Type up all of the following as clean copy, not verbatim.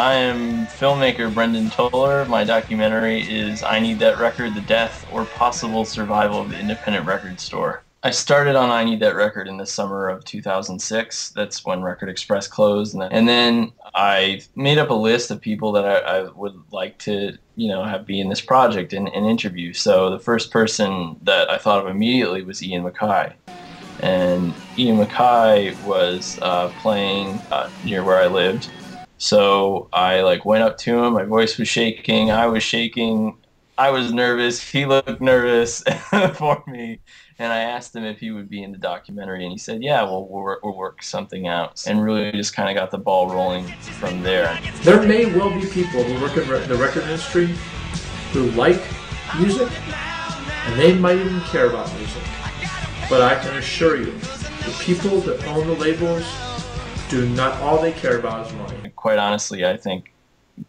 I am filmmaker Brendan Toller. My documentary is I Need That Record, The Death or Possible Survival of the Independent Record Store. I started on I Need That Record in the summer of 2006. That's when Record Express closed. And then I made up a list of people that I would like to, have be in this project and interview. So the first person that I thought of immediately was Ian MacKaye. And Ian MacKaye was playing near where I lived. So I went up to him, my voice was shaking, I was shaking, I was nervous, he looked nervous for me, and I asked him if he would be in the documentary, and he said, yeah, we'll work something out, and really just kind of got the ball rolling from there. There may well be people who work in the record industry who like music, and they might even care about music, but I can assure you, the people that own the labels do not, all they care about is money. Quite honestly, I think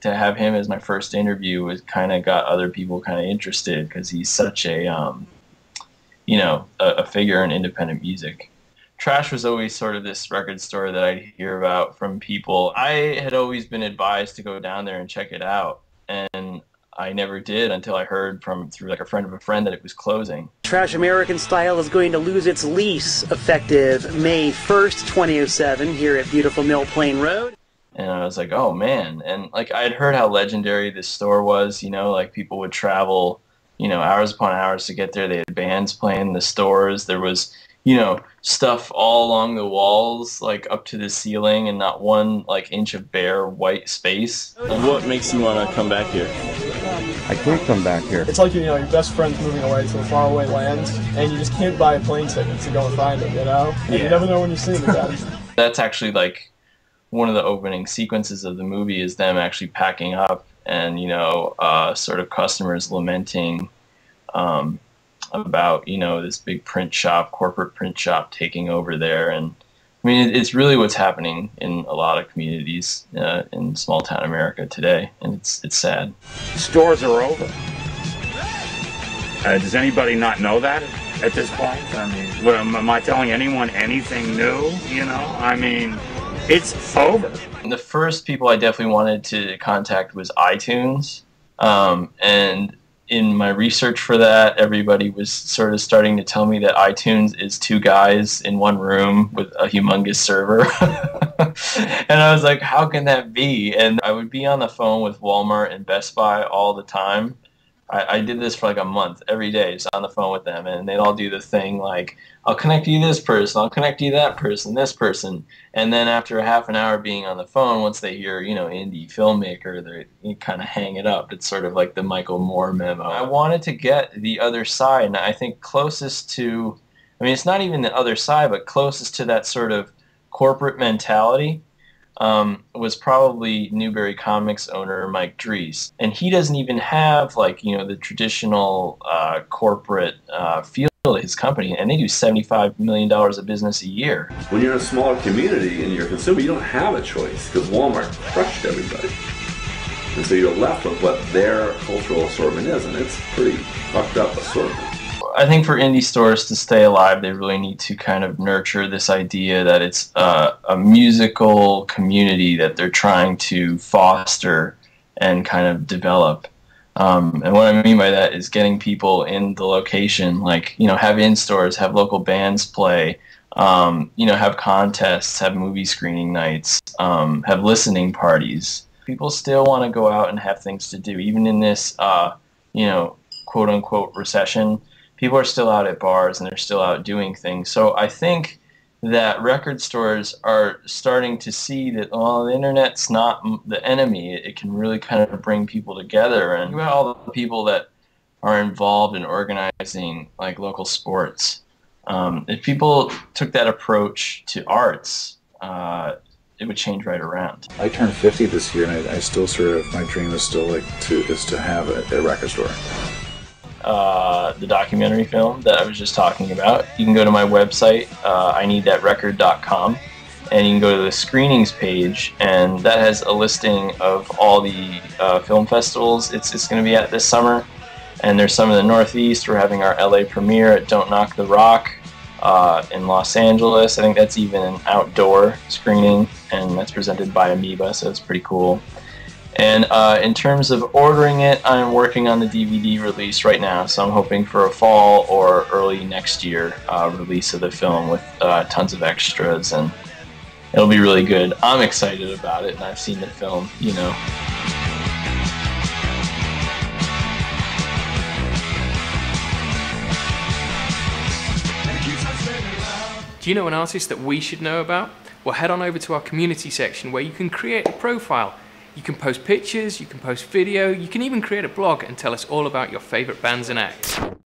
to have him as my first interview was kind of got other people kind of interested because he's such a, a figure in independent music. Trash was always sort of this record store that I'd hear about from people. I had always been advised to go down there and check it out, and I never did until I heard through a friend of a friend that it was closing. Trash American Style is going to lose its lease effective May 1st, 2007 here at beautiful Mill Plain Road. And I was like, oh man. And I had heard how legendary this store was, people would travel, hours upon hours to get there. They had bands playing in the stores. There was, stuff all along the walls, up to the ceiling, and not one inch of bare white space. What makes you want to come back here? I can't come back here. It's like, your best friend's moving away to a faraway land, and you just can't buy a plane ticket to go and find him, And you never know when you're seeing him again. That's actually, one of the opening sequences of the movie is them actually packing up and, sort of customers lamenting about, this big corporate print shop taking over there. And I mean, it's really what's happening in a lot of communities in small town America today, and it's sad. Stores are over. Does anybody not know that at this point? I mean, am I telling anyone anything new? I mean, it's over. The first people I definitely wanted to contact was iTunes, and in my research for that, everybody was sort of starting to tell me that iTunes is two guys in one room with a humongous server. And I was like, how can that be? And I would be on the phone with Walmart and Best Buy all the time. I did this for a month, every day, just on the phone with them, and they'd all do the thing I'll connect you this person, I'll connect you that person, this person, and then after a half an hour being on the phone, once they hear, indie filmmaker, they kind of hang it up. It's sort of like the Michael Moore memo. I wanted to get the other side, and I think closest to, it's not even the other side, but closest to that sort of corporate mentality was probably Newberry Comics owner Mike Dries. And he doesn't even have the traditional corporate feel to his company, and they do $75 million of business a year. When you're in a smaller community and you're a consumer, you don't have a choice because Walmart crushed everybody. And so you're left with what their cultural assortment is, and it's pretty fucked up assortment. I think for indie stores to stay alive, they really need to kind of nurture this idea that it's a musical community that they're trying to foster and kind of develop. And what I mean by that is getting people in the location, have in-stores, have local bands play, have contests, have movie screening nights, have listening parties. People still want to go out and have things to do. Even in this, quote-unquote recession, people are still out at bars and they're still out doing things. So I think that record stores are starting to see that, the internet's not the enemy. It can really kind of bring people together. And think about all the people that are involved in organizing local sports. If people took that approach to arts, it would change right around. I turned 50 this year, and I still my dream is still to have a record store. The documentary film that I was just talking about. You can go to my website, ineedthatrecord.com, and you can go to the screenings page, and that has a listing of all the film festivals it's going to be at this summer. And there's some in the Northeast. We're having our LA premiere at Don't Knock the Rock in Los Angeles. I think that's even an outdoor screening, and that's presented by Amoeba, so it's pretty cool. And in terms of ordering it, I'm working on the DVD release right now, so I'm hoping for a fall or early next year release of the film with tons of extras, and it'll be really good. I'm excited about it, and I've seen the film, you know. Do you know an artist that we should know about? Well, head on over to our community section where you can create a profile. You can post pictures, you can post video, you can even create a blog and tell us all about your favorite bands and acts.